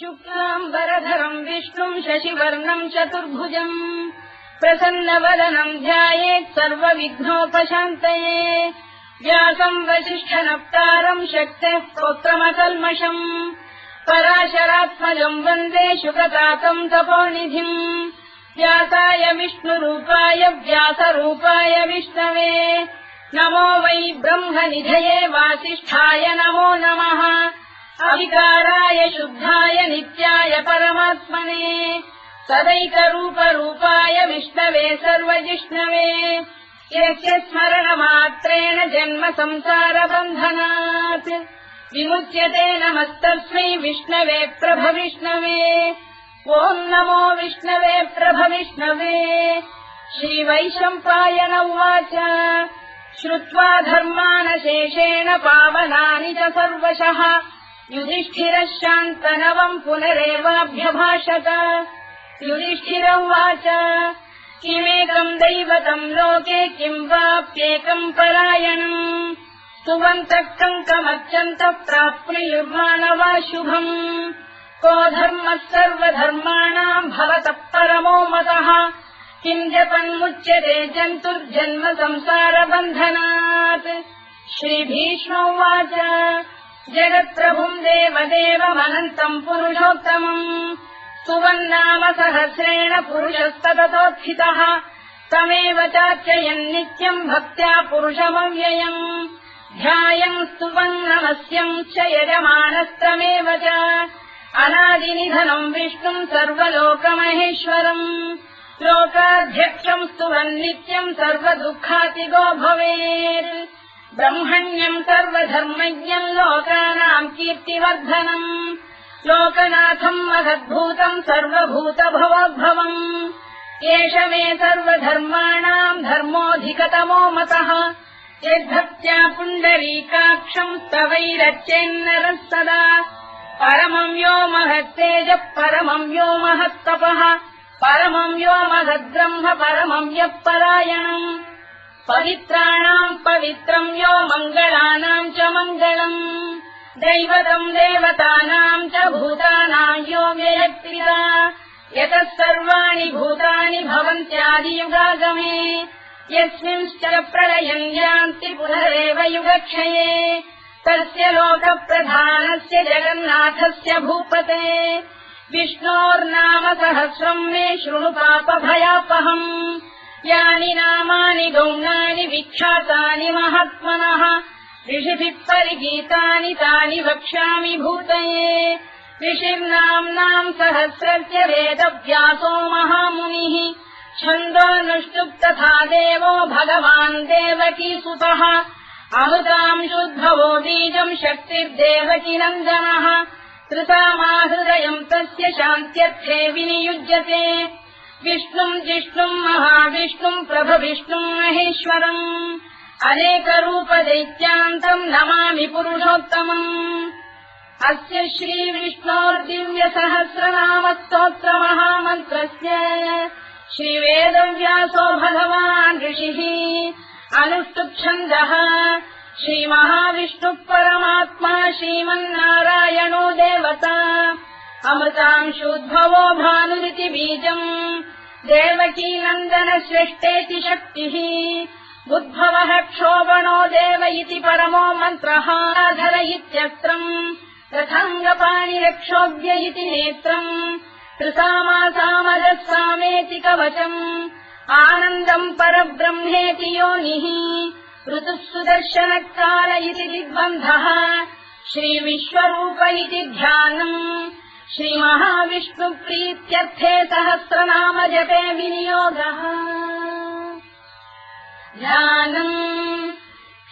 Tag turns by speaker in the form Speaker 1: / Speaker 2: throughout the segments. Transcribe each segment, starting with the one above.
Speaker 1: शुक्लाम्बरधरम् विष्णुम् शशिवर्णम् चतुर्भुजम् प्रसन्नवदनम् ध्यायेत् सर्वविघ्नोपशान्तये व्यासम् वसिष्ठनप्तारम् शक्तेः पौत्रमकल्मषम् पराशरात्मजम् वन्दे शुकतातम् तपोनिधिम् व्यासाय विष्णुरूपाय व्यासरूपाय विष्णवे नमो वै ब्रह्मनिधये वासिष्ठाय नमो नमः अविकाराय शुद्धाय नित्याय परमात्मने सदैकरूपरूपाय विष्णवे सर्वजिष्णवे यस्य स्मरणमात्रेण जन्म संसारबन्धनात् विमुच्यते नमस्तस्मै विष्णवे प्रभविष्णवे ॐ नमो विष्णवे प्रभविष्णवे श्रीवैशम्पायन उवाच श्रुत्वा धर्मानशेषेण पावनानि च सर्वशः युधिष्ठिरः शान्तनवम् पुनरेवाभ्यभाषत युधिष्ठिर उवाच किमेकम् दैवतम् लोके किम् वाप्येकम् परायणम् स्तुवन्तः कङ्कमर्चन्तः प्राप्नुयुर्मानवा शुभम् को धर्मः सर्वधर्माणाम् भवतः परमो मतः किम् जपन्मुच्यते जन्तुर्जन्म संसारबन्धनात् श्रीभीष्म उवाच जगत्प्रभुम् देवदेवमनन्तम् पुरुषोत्तमम् स्तुवन्नाम सहस्रेण पुरुषस्तततोत्थितः तमेव चार्चयन् नित्यम् भक्त्या पुरुषमव्ययम् ध्यायम् स्तुवन् नमस्यम् च यजमानस्तमेव च अनादिनिधनम् विष्णुम् सर्वलोकमहेश्वरम् लोकाध्यक्षम् स्तुवन् नित्यम् सर्वदुःखातिगो भवेत् ब्रह्मण्यम् सर्वधर्मज्ञम् लोकानाम् कीर्तिवर्धनम् लोकनाथम् महद्भूतम् सर्वभूतभवोद्भवम् एष मे सर्वधर्माणाम् धर्मोऽधिकतमो मतः यद्भक्त्या पुण्डरीकाक्षम् स्तवैरच्चेन्नरः सदा परमम् यो महत्तेजः परमम् यो महत्तपः परमम् यो महद्ब्रह्म परमम् यः परायणम् पवित्राणाम् पवित्रम् यो मङ्गलानाम् च मङ्गलम् दैवतम् देवतानाम् च भूतानाम् यो व्ययक्तिदा यतः सर्वाणि भूतानि भवन्त्यादियुगागमे यस्मिंश्च प्रलयम् यान्ति पुनरेव युगक्षये तस्य लोकप्रधानस्य जगन्नाथस्य भूपते विष्णोर्नाम सहस्रम् मे शृणु पापभयापहम् यानि नामानि गौणानि विख्यातानि महात्मनः ऋषिभिः परिगीतानि तानि वक्ष्यामि भूतये ऋषिर्नाम्नाम् सहस्रस्य वेदव्यासो महामुनिः छन्दोऽनुष्टुप् तथा देवो भगवान् देवकीसुतः अमृताम् शुद्भवो बीजम् शक्तिर्देवकीनन्दनः कृतामाहृदयम् तस्य शान्त्यर्थे विनियुज्यते विष्णुम् जिष्णुम् महाविष्णुम् प्रभविष्णुम् महेश्वरम् अनेकरूपदैत्यान्तम् नमामि पुरुषोत्तमम् अस्य श्रीविष्णोर्दिव्यसहस्रनामस्तोत्रमहामन्त्रस्य श्रीवेदव्यासो भगवान् ऋषिः अनुष्टुप्छन्दः श्रीमहाविष्णुः परमात्मा श्रीमन्नारायणो देवता अमृतांशोद्भवो भानुरिति बीजम् देवकीनन्दनश्रेष्ठेति शक्तिः उद्भवः क्षोभणो देव इति परमो मन्त्रः धर इत्यस्त्रम् रथाङ्गपाणिरक्षोभ्य इति नेत्रम् त्रिसामासामजः सामेति कवचम् आनन्दम् परब्रह्मेति योनिः ऋतुः सुदर्शनकाल इति दिग्बन्धः श्रीविश्वरूप इति ध्यानम् श्रीमहाविष्णुप्रीत्यर्थे सहस्रनाम जपे विनियोगः ध्यानम्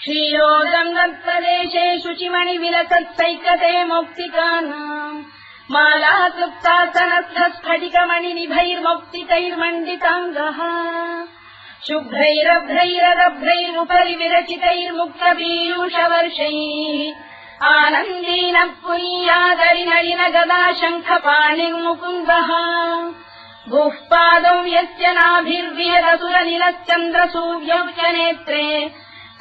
Speaker 1: क्षीरोदङ्गप्रदेशे शुचिमणिविलसत्सैकते मौक्तिकानाम् मालाक्लुप्तासनस्थस्फटिकमणिनिभैर्मौक्तिकैर्मण्डिताङ्गः शुभ्रैरभ्रैरदभ्रैरुपरि विरचितैर्मुक्तपीयूषवर्षैः आनन्दीनः पुनीयादरिनलिन गदा शङ्खपाणिर्मुकुन्दः भूः पादौ यस्य नाभिर्विहरसुरनिलश्चन्द्रसूर्यौ च नेत्रे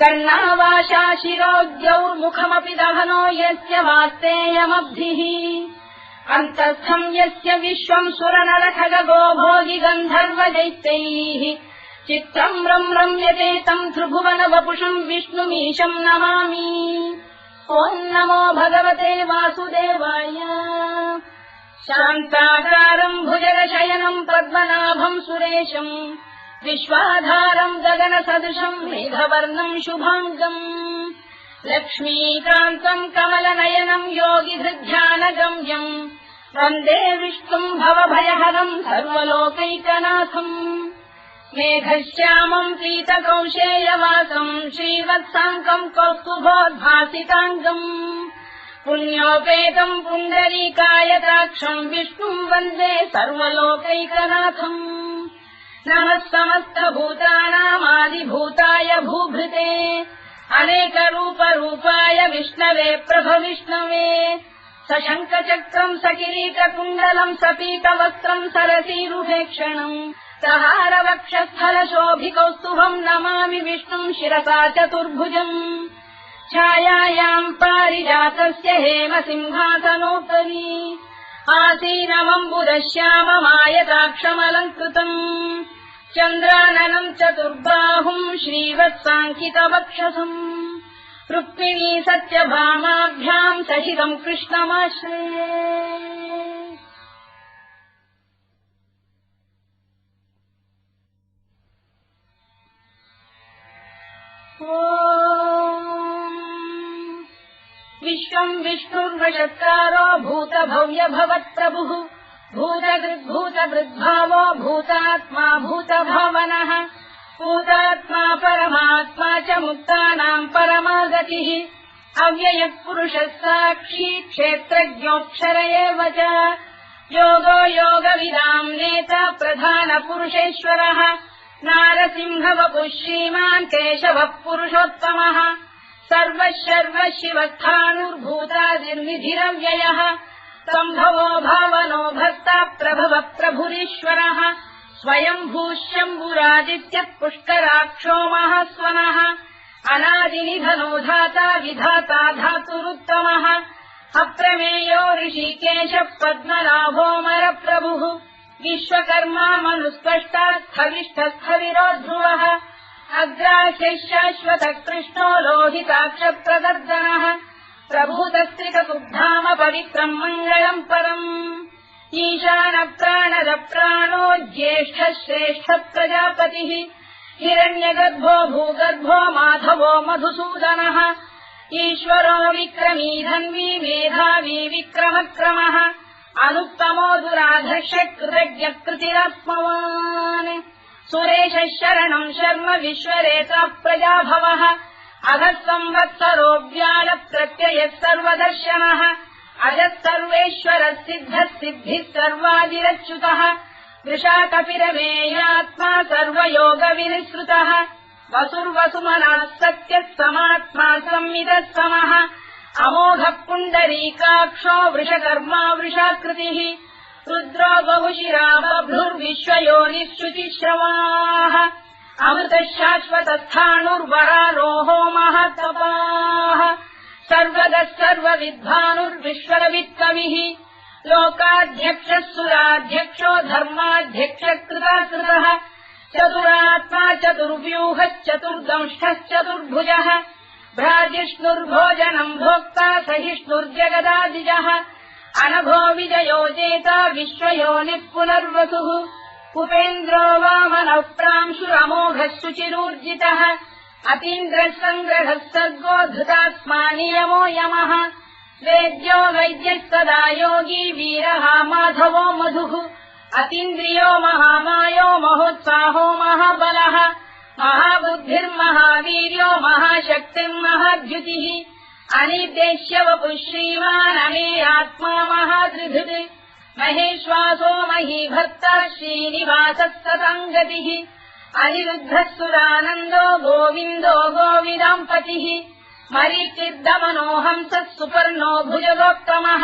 Speaker 1: कर्णावाशा शिरोद्यौर्मुखमपि दहनो यस्य वास्तेयमब्धिः अन्तस्थम् यस्य विश्वम् सुरनरखगो भोगि गन्धर्वदैत्यैः चित्रम् रम्यते तम् त्रिभुवन वपुषम् विष्णुमीशम् नमामि। ॐ नमो भगवते वासुदेवाय। शान्ताकारम् भुजगशयनम् पद्मनाभम् सुरेशम् विश्वाधारम् गगनसदृशम् मेघवर्णम् शुभाङ्गम् लक्ष्मीकान्तम् कमलनयनम् योगिहृध्यानगम्यम् वन्दे विष्णुम् भवभयहरम् सर्वलोकैकनाथम्। मेघश्यामम् पीतकौशेयवासम् श्रीवत्साङ्कम् कौस्तुभोद्भासिताङ्गम् पुण्योपेतम् पुण्डरीकायताक्षम् विष्णुम् वन्दे सर्वलोकैकनाथम्। नमः समस्तभूतानामादिभूताय भूभृते अनेकरूपरूपाय विष्णवे प्रभविष्णवे सशङ्खचक्रम् सकिरीटकुण्डलम् सपीतवस्त्रम् सरसीरुहेक्षणम् सहारवक्षस्थलशोभिकौस्तुभम् नमामि विष्णुम् शिरसा चतुर्भुजम्। छायायाम् पारिजातस्य हेमसिंहासनोपरि आसीनमम्बुदश्याममायताक्षमलङ्कृतम् चन्द्राननम् चतुर्बाहुम् श्रीवत्साङ्कितवक्षसम् रुक्मिणी सत्यभामाभ्याम् सहितम् कृष्णमाश्रये। विश्वम् विष्णुर्वषत्कारो भूतभव्य भवत्प्रभुः भूतभृद्भावो भूतात्मा भूतभावनः भूतात्मा परमात्मा च मुक्तानाम् परमागतिः अव्ययः पुरुषः साक्षी क्षेत्रज्ञोऽक्षर एव च योगो योगविदाम् नेता प्रधानपुरुषेश्वरः नारसिंहवपुः श्रीमान् केशवः पुरुषोत्तमः सर्वः शर्वः शिवस्थाणुर्भूतादिर्निधिरव्ययः सम्भवो भावनो भर्ता प्रभवः प्रभुरीश्वरः स्वयम्भूः शम्भुरादित्यः पुष्कराक्षो महास्वनः अनादिनिधनो धाता विधाता धातुरुत्तमः अप्रमेयो ऋषिकेशः पद्मनाभोऽमरप्रभुः विश्वकर्मा मनुस्पष्टा स्थविष्ठस्थविरो ध्रुवः अग्राह्यः शाश्वतः कृष्णो लोहिताक्षप्रदर्दनः प्रभूतस्त्रिककुब्धाम पवित्रम् मङ्गलम् परम् ईशानप्राणदप्राणो ज्येष्ठः श्रेष्ठः प्रजापतिः हिरण्यगर्भो भूगर्भो माधवो मधुसूदनः ईश्वरो विक्रमी धन्वी मेधावी विक्रमक्रमः अनुत्तमो दुराधर्षः कृतज्ञः कृतिरात्मवान् सुरेशः शरणम् शर्म विश्वरेता प्रजाभवः अधः संवत्सरो व्यालप्रत्ययः सर्वदर्शनः अजः सर्वेश्वरः सिद्धः सिद्धिः सर्वादिरच्युतः वृषाकपिरमेयात्मा सर्वयोगविनिसृतः वसुर्वसुमनः सत्यः समात्मा संविदः समः अमोघः पुण्डरीकाक्षो वृषकर्मा वृषाकृतिः रुद्रो बहुशिरा बभ्रुर्विश्वयोनिः शुचिश्रवाः अमृतः शाश्वतस्थाणुर्वरारोहो महातपाः सर्वगः सर्वविद्वानुर्विश्वरवित्कविः लोकाध्यक्षः सुराध्यक्षो धर्माध्यक्षः कृताकृतः चतुरात्मा चतुर्व्यूहश्चतुर्दंष्टश्चतुर्भुजः भ्राजिष्णुर्भोजनम् भोक्ता सहिष्णुर्जगदादिजः अनघो विजयो जेता विश्वयोनिः पुनर्वसुः उपेन्द्रो वामनः प्रांशुरमोघः शुचिरूर्जितः अतीन्द्रः सङ्ग्रहः सर्गो धृतात्मा नियमो यमः वेद्यो वैद्यः सदा योगी वीरः माधवो मधुः अतीन्द्रियो महामायो महोत्साहो महाबलः महाबुद्धिर्महावीर्यो महाशक्तिर्महाद्युतिः अनिर्देश्य वपुः श्रीमान् अमेयात्मा महाधृधृत् महेश्वासो महीभक्तः श्रीनिवासः सताङ्गतिः अनिरुद्धः सुरानन्दो गोविन्दो गोविदाम्पतिः मरीचिर्दमनो हंसः सुपर्णो भुजगोत्तमः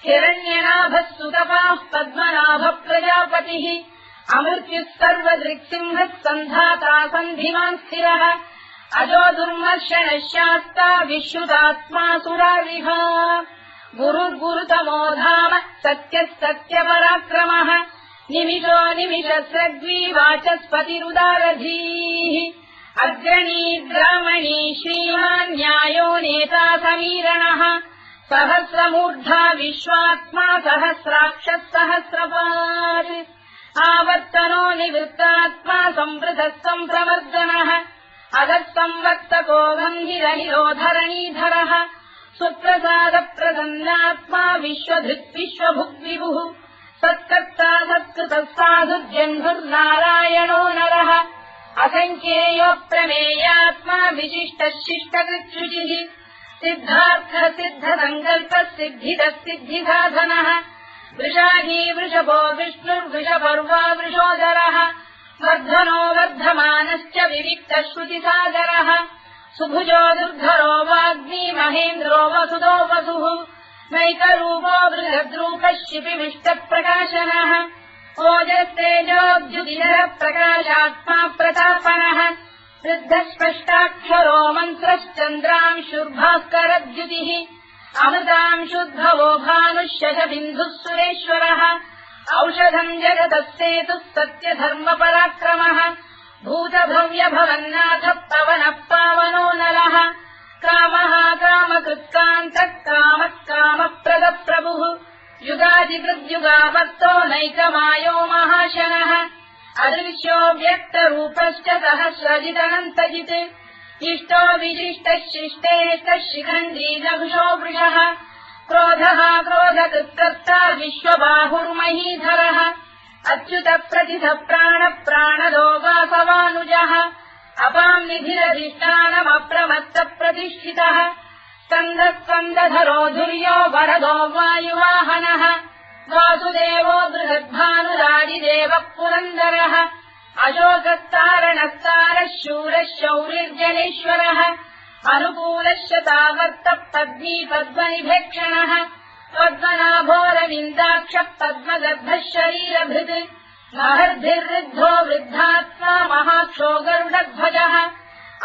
Speaker 1: हिरण्यनाभः सुतपाः पद्मनाभः प्रजापतिः अमृत्युः सर्वदृक्सिंहः सन्धाता सन्धिमान् स्थिरः अजो दुर्मर्षणः शास्ता विश्रुतात्मा सुरारिः गुरुर्गुरुतमो धाम सत्यः सत्यपराक्रमः निमिषो निमिषस्रग्वी वाचस्पतिरुदारधीः अग्रणी ग्रामणी श्रीमान् न्यायो नेता समीरणः सहस्रमूर्धा विश्वात्मा सहस्राक्षः सहस्रपात् आवर्तनो निवृत्तात्मा संवृतः सम्प्रवर्धनः अधः संवर्तको गन्धिरहिरो धरणीधरः सुप्रसादप्रसन्नात्मा विश्वधृत् विश्वभुग्विभुः सत्कर्ता सत्कृतः साधुर्जह्नुर्नारायणो नरः असङ्ख्येयोऽप्रमेयात्मा विशिष्टः शिष्टकृच्छुचिः सिद्धार्थः सिद्धसङ्कल्पः सिद्धिदः सिद्धिसाधनः वृषाही वृषभो विष्णुर्वृषपर्वा वृषोदरः वर्धनो वर्धमानश्च विविक्तः श्रुतिसागरः सुभुजो दुर्धरो वाग्मी महेन्द्रो वसुदो वसुः नैकरूपो बृहद्रूपः शिपिविष्टप्रकाशनः ओजस्तेजोऽद्युतिधरः प्रकाशात्मा प्रतापनः वृद्धः स्पष्टाक्षरो मन्त्रश्चन्द्रांशुर्भास्करद्युतिः अमृतांशुद्भवो भानुः शशबिन्दुः सुरेश्वरः औषधम् जगतः सेतुः सत्यधर्मपराक्रमः भूतभव्यभवन्नाथः पवनः पावनो नलः कामः कामकृत्कान्तः कामः कामप्रदप्रभुः युगादिकृद्युगापत्तो नैकमायो महाशनः अदृश्यो व्यक्तरूपश्च सहस्रजिदनन्तजित् इष्टो विशिष्टः शिष्टेष्टः शिखण्डी नभुषो वृषः क्रोधः क्रोधकृत्कर्ता विश्वबाहुर्महीधरः अच्युतः प्रतिथः प्राणः प्राणदो वासवानुजः अपाम् निधिरधिष्ठानमप्रमत्तप्रतिष्ठितः स्कन्दः स्कन्दधरो धुर्यो वरदो वायुवाहनः वासुदेवो बृहद्भानुरादिदेवः पुरन्दरः अशोकस्तारणस्तारः शूरः शौरिर्जनेश्वरः अनुकूलश्च तावर्तः पद्मी पद्मनिभेक्षणः पद्मनाभोरविन्दाक्षः पद्मगर्भः शरीरभृत् महर्भिर्वृद्धो वृद्धात्मा महाक्षो गरुडध्वजः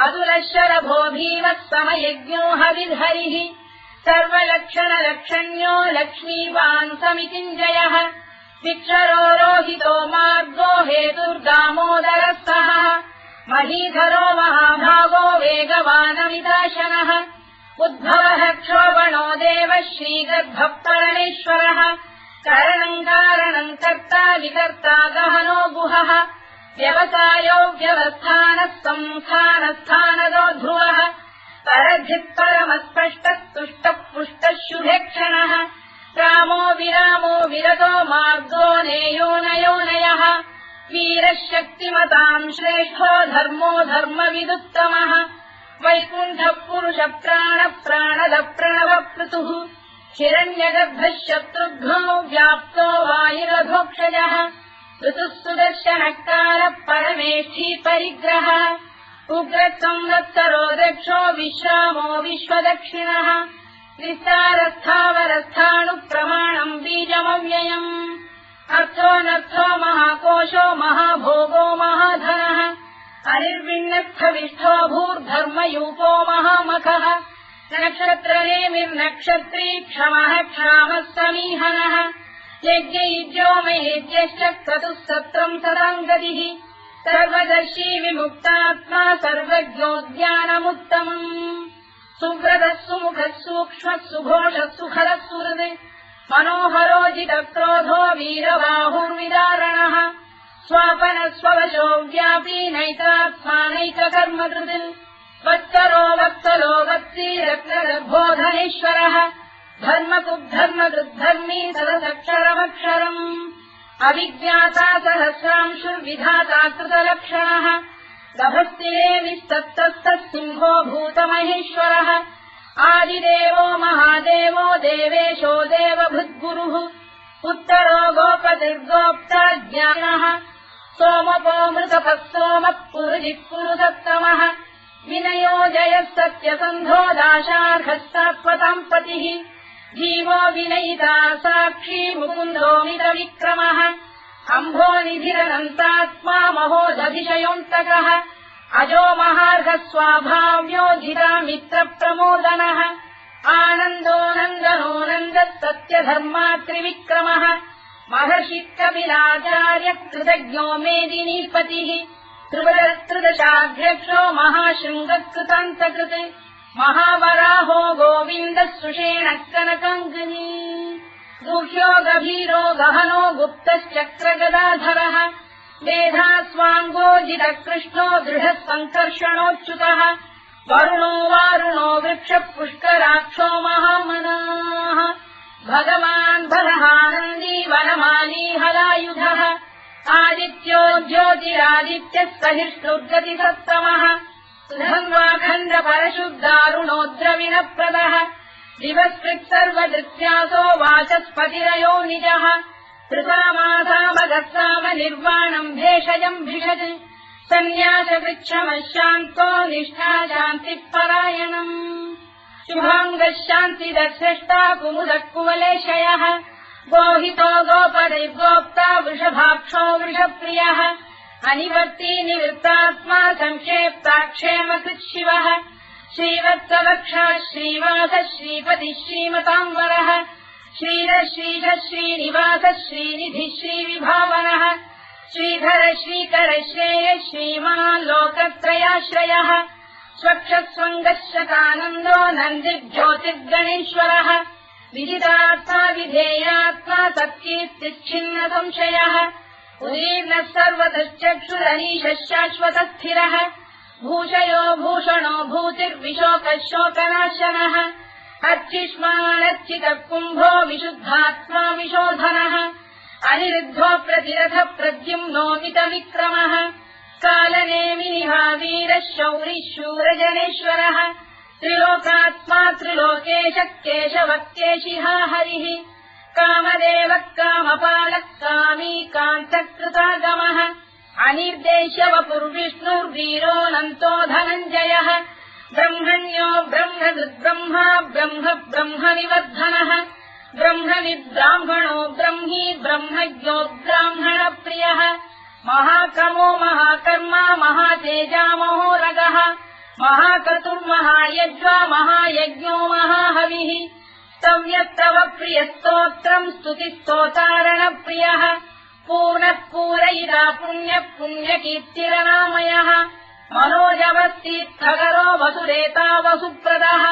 Speaker 1: अतुलः शरभो भीमः समयज्ञो हविर्हरिः सर्वलक्षणलक्षण्यो लक्ष्मीवान् समितिञ्जयः विक्षरो रोहितो मार्गो हेतुर्दामोदरः सः महीधरो महाभागो वेगवानमिदाशनः उद्भवः क्षोभणो देवः श्रीगर्भः परमेश्वरः करणम् कारणम् कर्ता विकर्ता गहनो गुहः व्यवसायो व्यवस्थानः संस्थानस्थानदो ध्रुवः परधिः परमस्पष्टः तुष्टः पुष्टः शुभेक्षणः रामो विरामो विरतो मार्गो नेयोनयोनयः वीरः शक्तिमताम् श्रेष्ठो धर्मो धर्मविदुत्तमः वैकुण्ठः पुरुषः प्राणः प्राणदः प्रणवपृतुः हिरण्यगर्भः शत्रुघ्नो व्याप्तो वायुरधोक्षजः ऋतुः सुदर्शनः कालः परमेष्ठी परिग्रहः उग्रः संवत्सरो दक्षो विश्रामो विश्वदक्षिणः विस्तारस्थावरस्थाणुः प्रमाणम् बीजमव्ययम् अर्थोऽनर्थो महाकोशो महाभोगो महाधनः अनिर्विण्णस्थविष्ठो भूर्धर्मयूपो महामखः नक्षत्रनेमिर्नक्षत्री क्षमः क्षामः समीहनः यज्ञयुज्यो महेज्यश्च क्रतुः सत्रम् सदाङ्गतिः सर्वदर्शी विमुक्तात्मा सर्वज्ञोद्यानमुत्तमम् सुव्रतः सुमुखः सूक्ष्मः सुघोषः सुखरः सुहृत् मनोहरोजितक्रोधो वीरबाहुर्विदारणः स्वापनः स्ववशो व्यापी नैतात्मानैककर्मकृत् वत्सरो वत्सलो वत्सी रत्नगर्भोधनेश्वरः धर्मकुद्धर्मकृद्धर्मी सदसक्षरमक्षरम् अविज्ञाता सहस्रांशुर्विधाता कृतलक्षणः गभस्तिरे विस्तप्तस्तः सिंहो भूतमहेश्वरः आदिदेवो महादेवो देवेशो देवभृद्गुरुः उत्तरो गोपतिर्गोप्ता ज्ञानः सोमपो मृतपः सोमः पुरुजिः पुरुषोत्तमः विनयो जयः सत्यसन्धो दाशार्हः सात्वताम् पतिः जीवो विनयिता साक्षी मुकुन्दोमितविक्रमः अम्भोनिधिरनन्तात्मा महोदधिशयोऽन्तकः अजो महार्घः स्वाभाव्यो जिता मित्रप्रमोदनः आनन्दो नन्दनो नन्दः सत्यधर्मा त्रिविक्रमः महर्षिः कपिलाचार्य कृतज्ञो मेदिनीपतिः त्रिदशाध्यक्षो महाशृङ्गकृतान्तकृत् महावराहो गोविन्दः सुषेणः कनकाङ्गनी गुह्यो गभीरो गहनो गुप्तश्चक्रगदाधरः मेधास्वाङ्गोजितः कृष्णो दृढः सङ्कर्षणोच्युतः वरुणो वारुणो वृक्षः पुष्कराक्षो महामनाः भगवान् बलहानन्दी वनमाली हलायुधः आदित्यो ज्योतिरादित्यः सहिष्णुर्गतिसत्तमः सुधन्वाखण्ड परशुद्धारुणोद्रविणप्रदः दिवस्कृत् सर्वदृत्यासो वाचस्पतिरयो निजः कृतामासामगस्साम निर्वाणम् भेषजम् भिषज सन्न्यासवृक्षमशान्तो निष्ठा शान्तिः परायणम् शुभाङ्गः शान्तिदश्रेष्टा कुमुदः कुवलेशयः गोहितो गोपदैर्गोप्ता वृषभाक्षो वृषप्रियः अनिवर्ती निवृत्तात्मा संक्षेप्ताक्षेमकृत् शिवः श्रीवत्सवक्षः श्रीवासः श्रीपतिः श्रीमताम्बरः श्रीधः श्रीधः श्रीनिवासः श्रीनिधिः श्रीविभावनः श्रीधर श्रीकर श्रेयः श्रीमान् लोकत्रयाश्रयः स्वक्षस्वङ्गः शतानन्दो नन्दिर्ज्योतिर्गणेश्वरः विदितात्मा विधेयात्मा तत्कीर्तिच्छिन्न संशयः उदीर्णः सर्वतश्चक्षुरनीशः शाश्वतस्थिरः भूषयो भूषणो भूतिर्विशोकः शोकनाशनः अर्चिष्मानर्चितः कुम्भो विशुद्धात्मा विशोधनः अनिरुद्धो प्रतिरथ प्रद्युम्नोमितविक्रमः कालनेमिनिहा वीरः शौरिः शूरजनेश्वरः त्रिलोकात्मा त्रिलोकेशः केशवः केशिहा हरिः कामदेवः कामपालः कामी कान्तकृतागमः अनिर्देश्य वपुर्विष्णुर्वीरोऽनन्तो धनञ्जयः ब्रह्मण्यो ब्रह्मकृद्ब्रह्मा ब्रह्म ब्रह्मनिवर्धनः ब्रह्मविद्ब्राह्मणो ब्रह्मी ब्रह्मज्ञो ब्राह्मणप्रियः महाक्रमो महाकर्मा महातेजा महोरगः महाक्रतुर्महायज्वा महायज्ञो महाहविः स्तव्यस्तव प्रियस्तोत्रम् स्तुतिस्तोतारणप्रियः पूर्णः पूरयिता पुण्यः पुण्यकीर्तिरनामयः मनोजवस्तीर्थकरो वसुरेता वसुप्रदः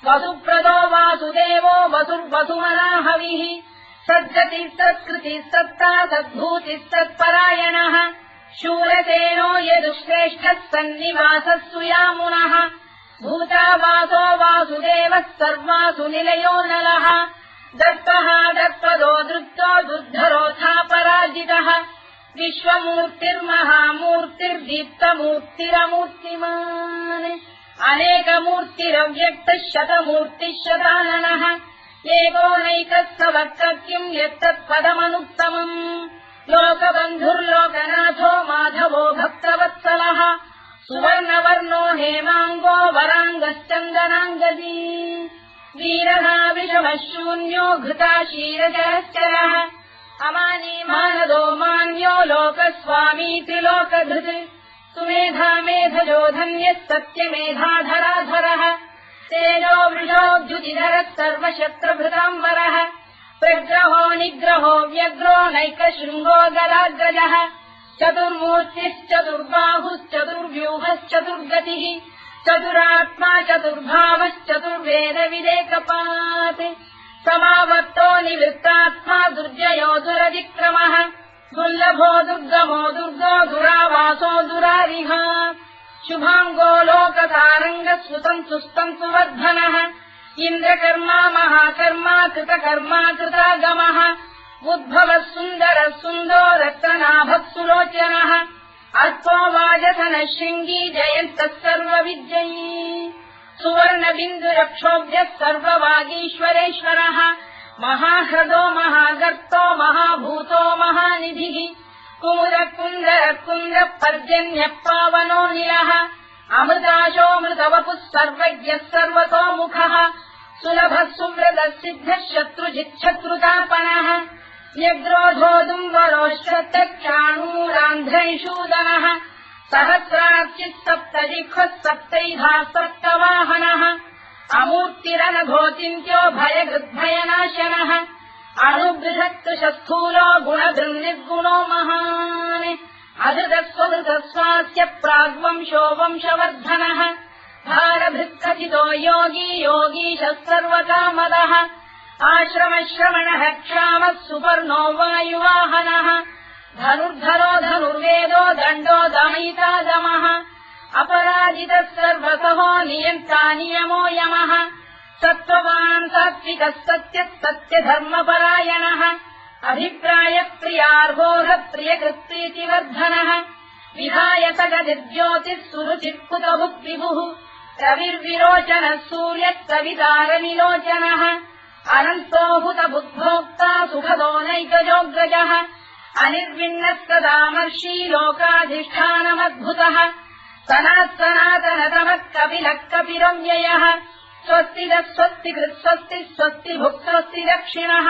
Speaker 1: वसुप्रदो वासुदेवो वसुर्वसुमनाहविः सद्गतिः सत्कृतिः सत्ता सद्भूतिः सत्परायणः शूरसेनो यदुश्रेष्ठः सन्निवासः सुयामुनः भूतावासो वासुदेवः सर्वासु निलयो नलः दत्तः दत्पदो दृप्तो दुर्धरोऽथापराजितः विश्वमूर्तिर्महामूर्तिर्दीप्तमूर्तिरमूर्तिमान् अनेकमूर्तिरव्यक्तः शतमूर्तिः शताननः एकोनैकः सवक्तकिम् यत्तत्पदमनुत्तमम् लोकबन्धुर्लोकनाथो माधवो भक्तवत्सलः सुवर्णवर्णो हेमाङ्गो वराङ्गश्चन्दनाङ्गदी वीरः विषमः शून्यो घृता क्षीरजरश्चरः अमानी मानदो मान्यो लोकस्वामी त्रिलोकधृत् सुमेधा मेधजो धन्यः सत्यमेधाधराधरः तेजो वृषोऽद्युतिधरः सर्वशस्त्रभृताम्बरः प्रग्रहो निग्रहो व्यग्रो नैकशृङ्गो गदाग्रजः चतुर्मूर्तिश्चतुर्बाहुश्चतुर्व्यूहश्चतुर्गतिः चतुरात्मा चतुर्भावश्चतुर्वेदविदेकपात् समावर्तो निवृत्तात्मा दुर्जयो दुरतिक्रमः दुर्लभो दुर्गमो दुर्गो दुरावासो दुरारिः शुभाङ्गो लोकतारङ्गः सुतन्तु वर्धनः इन्द्रकर्मा महाकर्मा कृतकर्मा कृतागमः उद्भवः सुन्दरः सुन्दो रत्ननाभः सुलोचनः अल्पो वाजसनः शृङ्गी जयन्तः सर्वविद्ययी सुवर्णबिन्दुरक्षोभ्यः सर्ववागीश्वरेश्वरः महाह्रदो महागर्तो महाभूतो महानिधिः कुमुदकुन्दरकुन्दः पर्जन्यः पावनो निलः अमृताशोऽमृतवपुः सर्वज्ञः सर्वतोमुखः सुलभः सुव्रतः सिद्धः शत्रुजिच्छत्रुतापनः अमूर्तिरनघोचिन्त्यो भयगृद्भयनाशनः अणुबृहत्कृशस्थूलो गुणभृन्निर्गुणो महान् अधृतस्वधृतस्वास्य प्राग्वंशो वंशवर्धनः भारभृत्कथितो योगी योगीशः सर्वकामदः आश्रमश्रवणः क्षामः सुपर्णो वायुवाहनः धनुर्धरो धनुर्वेदो दण्डो दमयिता दमः अपराजितः सर्वतः नियन्ता नियमो यमः सत्त्ववान् सात्विकः सत्यः सत्यधर्मपरायणः अभिप्रायप्रियार्होः प्रियकृत्प्रीतिवर्धनः विहायतगतिर्ज्योतिः सुरुचित्कुतभुक्विभुः रविर्विरोचनः सूर्यः कवितारविलोचनः अनन्तो हुतबुद्भोक्ता सुखदो नैकजोऽग्रजः अनिर्विण्णः सदामर्षी लोकाधिष्ठानमद्भुतः सनातनतमः कपिलः कपिरव्ययः स्वस्तिदः स्वस्तिकृत् स्वस्ति स्वस्तिभुक् स्वस्ति दक्षिणः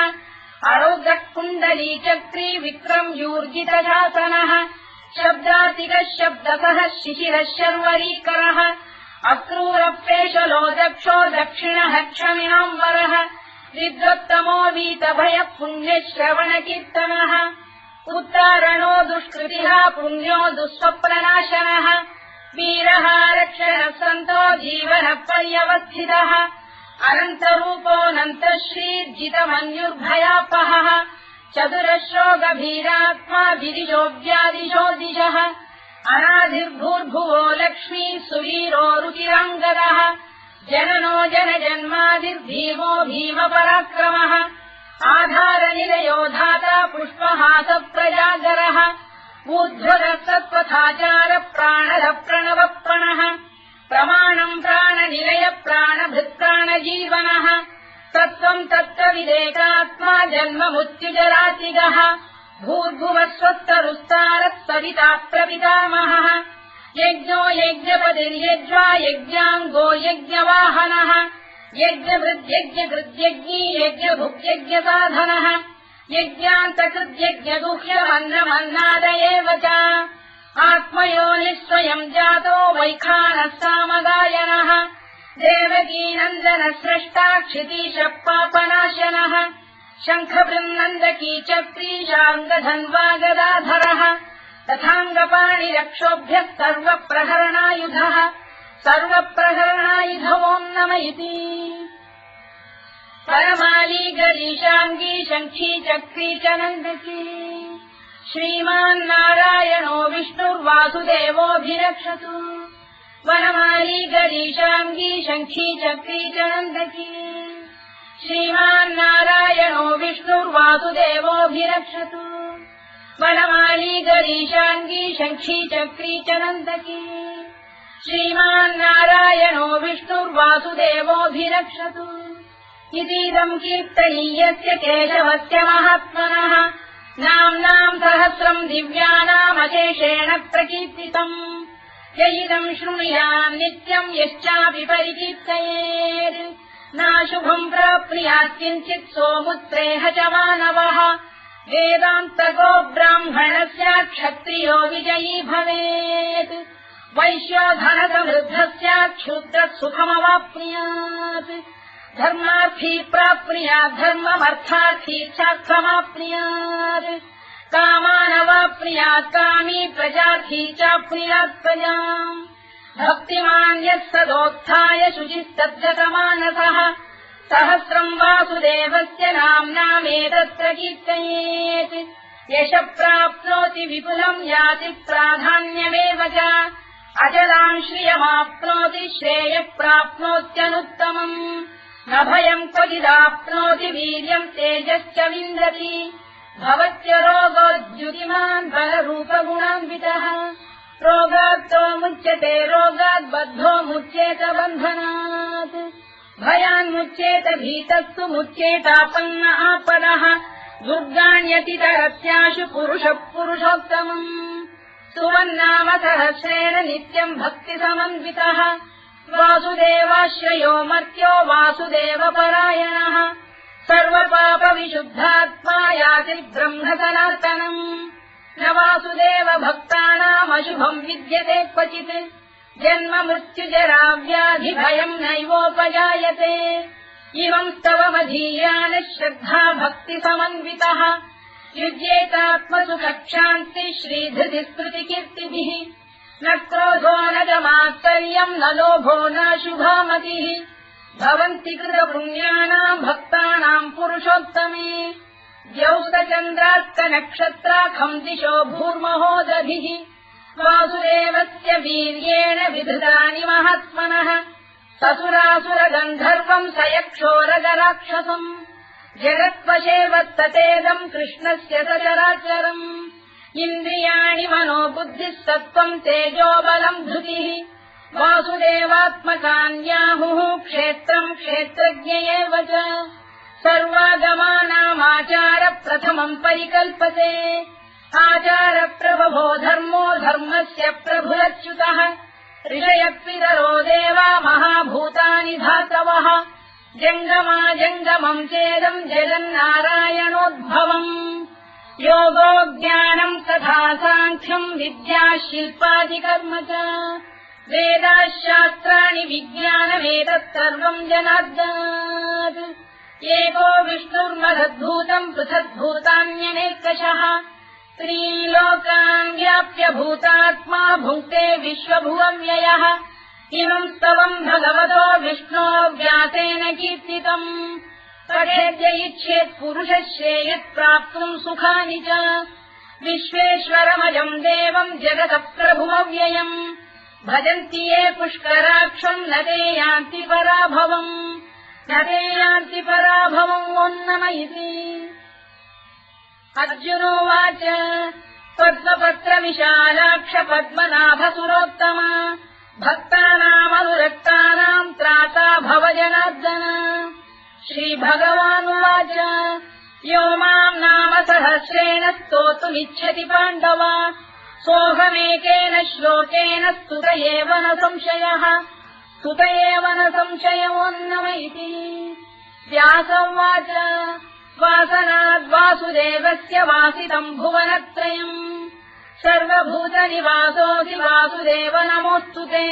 Speaker 1: अरोग्रः कुण्डलीचक्री विक्रम्यूर्जितशासनः शब्दातिकः शब्दसः शिशिरः शर्वरीकरः अक्रूरप्रेषलो दक्षो दक्षिणः क्षमिणाम्बरः विद्वत्तमो वीतभयः पुण्यश्रवणकीर्तनः उत्तारणो दुष्कृतिः पुण्यो दुःस्वप्ननाशनः वीरः रक्षणः सन्तो जीवनः पर्यवस्थितः अनन्तरूपोऽनन्तश्रीर्जितमन्युर्भयापहः चतुरश्रो गभीरात्मा विदिशो व्यादिशो दिशः अनाधिर्भूर्भुवो लक्ष्मी सुवीरो रुचिराङ्गदः जननो जनजन्मादिर्भीमो भीमपराक्रमः आधारनिलयो धाता पुष्पहासप्रजागरः ऊर्ध्वरः सत्त्वथाचार प्राणः प्रणवप्रणः प्रमाणम् प्राणनिलय प्राणभृत्प्राणजीवनः तत्त्वम् तत्त्वविदेकात्मा जन्ममृत्युजरातिगः भूर्भुवः स्वस्तरुस्तारः सविता प्रपितामहः यज्ञो यज्ञपतिर्यज्वा यज्ञाङ्गो यज्ञवाहनः यज्ञभृद्यज्ञकृद्यज्ञी यज्ञभुक्यज्ञसाधनः यज्ञान्तकृद्यज्ञगुह्यमन्नमन्नाद एव च आत्मयोनिः स्वयम् जातो वैखानः सामगायनः देवकीनन्दनः स्रष्टा क्षितीशः पापनाशनः शङ्खबृन्नन्दकी चक्रीशाङ्गधन्वा गदाधरः तथाङ्गपाणिरक्षोभ्यः सर्वप्रहरणायुधः सर्वप्रहरणायुधवोम् नम इति परमाली गरीशाङ्गी शङ्खी चक्री च नन्दकी श्रीमान्नारायणो विष्णुर्वासुदेवोऽभिरक्षतु वनमाली गरीशाङ्गी शङ्खी चक्री च नन्दकी श्रीमान्नारायणो विष्णुर्वासुदेवोऽभिरक्षतु वनमाली गरीशाङ्गी शङ्खी चक्री च नन्दकी श्रीमान्नारायणो विष्णुर्वासुदेवोऽभिरक्षतु इतीदम् कीर्तनीयस्य केशवस्य महात्मनः नाम्नाम् सहस्रम् दिव्यानामशेषेण प्रकीर्तितम् य इदम् शृणुयाम् नित्यम् यश्चापि परिकीर्तयेत् नाशुभम् प्राप्नुयात् किञ्चित् सोमुत्रेह च मानवः वेदान्तको ब्राह्मणस्य क्षत्रियो विजयी भवेत् वैश्यो धनसमृद्धस्य क्षुद्रः सुखमवाप्नुयात् धर्मार्थी प्राप्नुयात् धर्ममर्थार्थी चार्थमाप्नुयात् कामानवाप्नुयात् कामी प्रजार्थी चाप्नुयात् प्रजाम् भक्तिमान् यः सदोत्थाय शुचिस्तद्गतमानसः सहस्रम् वासुदेवस्य नाम्नामेतत्र कीर्तयेत् यशः प्राप्नोति विपुलम् याति प्राधान्यमेव च अचलाम् श्रियमाप्नोति श्रेयः प्राप्नोत्यनुत्तमम् न भयम् क्वचिदाप्नोति वीर्यम् तेजश्च विन्दति भवत्य रोगोद्युतिमान् बलरूपगुणान्वितः रोगात्तो मुच्यते रोगात् बद्धो मुच्येत बन्धनात् भयान्मुच्येत भीतस्तु मुच्येतापन्न आपदः दुर्गाण्यतितरस्याशु पुरुषः पुरुषोत्तमम् सुवन्नाम सहस्रेण नित्यम् भक्तिसमन्वितः वासुदेवाश्रयो मर्त्यो वासुदेवपरायणः सर्वपापविशुद्धात्मा याति ब्रह्म सनातनम् न वासुदेव भक्तानामशुभम् विद्यते क्वचित् जन्म मृत्युजरा व्याधि भयम् नैवोपजायते इमम् स्तवमधीयानः श्रद्धा भक्ति समन्वितः युज्येतात्मसुखक्षान्ति श्रीधृति स्मृतिकीर्तिभिः न क्रोधो न च मात्सर्यम् न लोभो न शुभामतिः भवन्ति कृतपुण्यानाम् भक्तानाम् पुरुषोत्तमे द्यौस्तचन्द्रार्कनक्षत्राखम् दिशो भूर्महोदधिः वासुदेवस्य वीर्येण विधृतानि महात्मनः ससुरासुरगन्धर्वम् स यक्षोरगराक्षसम् जगत्वशे वत्ततेदम् कृष्णस्य सचराचरम् इन्द्रियाणि मनो बुद्धिः सत्त्वम् तेजोबलम् धृतिः वासुदेवात्मकान्याहुः क्षेत्रम् क्षेत्रज्ञ एव च सर्वागमानामाचार प्रथमम् परिकल्पते आचारप्रभवो धर्मो धर्मस्य प्रभुरच्युतः ऋषयपितरो देवा महाभूतानि धातवः जङ्गमाजङ्गमम् चेदम् जगन्नारायणोद्भवम् योगो ज्ञानम् तथा साङ्ख्यम् विद्या शिल्पादिकर्म च वेदाः शास्त्राणि विज्ञानमेतत् सर्वम् जनार्दनात् एको विष्णुर्महद्भूतम् पृथग्भूतान्यनेकशः त्रीन् लोकान् व्याप्य भूतात्मा भुङ्क्ते विश्वभुवव्ययः इमम् स्तवम् भगवतो विष्णो व्यासेन कीर्तितम् पठेद्य इच्छेत् पुरुषः श्रेयत् प्राप्तुम् सुखानि च विश्वेश्वरमजम् देवम् जगतः प्रभुमव्ययम् भजन्ति ये पुष्कराक्षम् न ते यान्ति पराभवम् ओन्नमयिति अर्जुनोवाच पद्मपत्रविशालाक्ष पद्मनाभसुरोत्तम भक्तानामनुरक्तानाम् त्राता भव जनार्दन श्रीभगवानुवाच यो माम् नाम सहस्रेण स्तोतुमिच्छति पाण्डव सोऽहमेकेन श्लोकेन स्तुत एव न संशयोऽन्नम इति व्यासोवाच वासनाद्वासुदेवस्य वासितम् भुवनत्रयम् सर्वभूतनिवासोऽसि वासुदेव नमोऽस्तु ते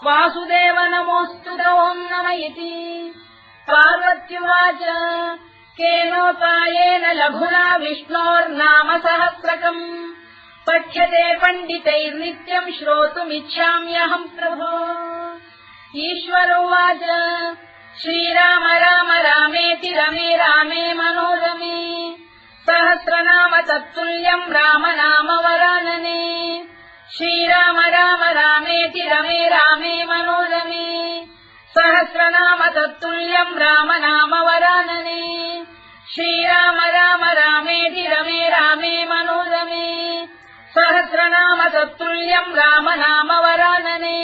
Speaker 1: वासुदेव नमोऽस्तु ओन्नम इति पार्वत्युवाच केनोपायेन लघुना विष्णोर्नाम सहस्रकम् पठ्यते पण्डितैर्नित्यम् श्रोतुमिच्छाम्यहम् प्रभो ईश्वरोवाच श्रीराम राम रामेति रमे रामे मनोरमे सहस्रनाम तत्तुल्यम् राम नाम वरानने श्रीराम राम रामेति रमे रामे मनोरमे सहस्रनाम तत्तुल्यम् राम नाम वरानने श्रीराम राम रामेति रमे रामे मनोरमे सहस्रनाम तत्तुल्यम् राम नाम वरानने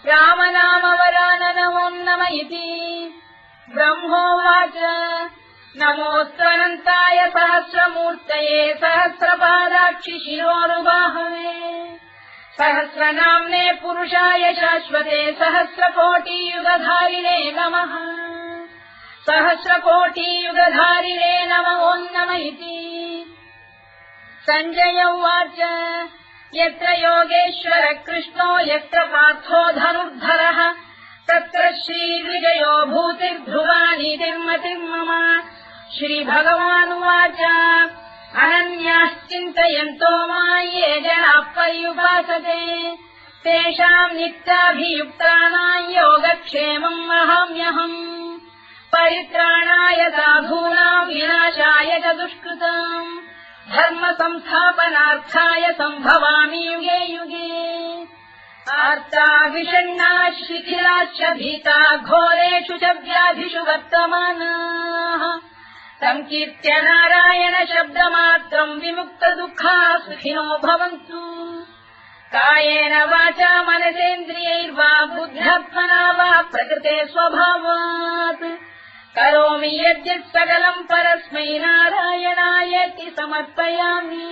Speaker 1: राम नाम वराननमोन्नम इति ब्रह्मोवाच नमोऽस्त्वनन्ताय सहस्रमूर्तये सहस्रपादाक्षि शिरोरुबाहवे सहस्रनाम्ने पुरुषाय शाश्वते सहस्रकोटियुगधारिणे नमः सहस्रकोटियुगधारिणे नमोऽन्नम इति सञ्जय उवाच यत्र योगेश्वर कृष्णो यत्र पार्थो धनुर्धरः तत्र श्रीविजयो भूतिर्ध्रुवानीतिर्मतिर्मम श्रीभगवानुवाच अनन्याश्चिन्तयन्तो मां ये जनाः पर्युपासते तेषाम् नित्याभियुक्तानां योगक्षेमम् वहाम्यहम् परित्राणाय साधूनां विनाशाय च दुष्कृताम् धर्म संस्थापनार्थाय सम्भवामि युगे युगे आर्ता विषण्णाः शिथिलाश्च भीता घोरेषु च व्याधिषु वर्तमानाः संकीर्त्य नारायण शब्दमात्रम् विमुक्तदुःखाः सुखिनो भवन्तु कायेन वाचा मनसेन्द्रियैर्वा बुद्ध्यात्मना वा प्रकृते स्वभावात् करोमि यद्यत् सकलम् परस्मै नारायणायेति समर्पयामि।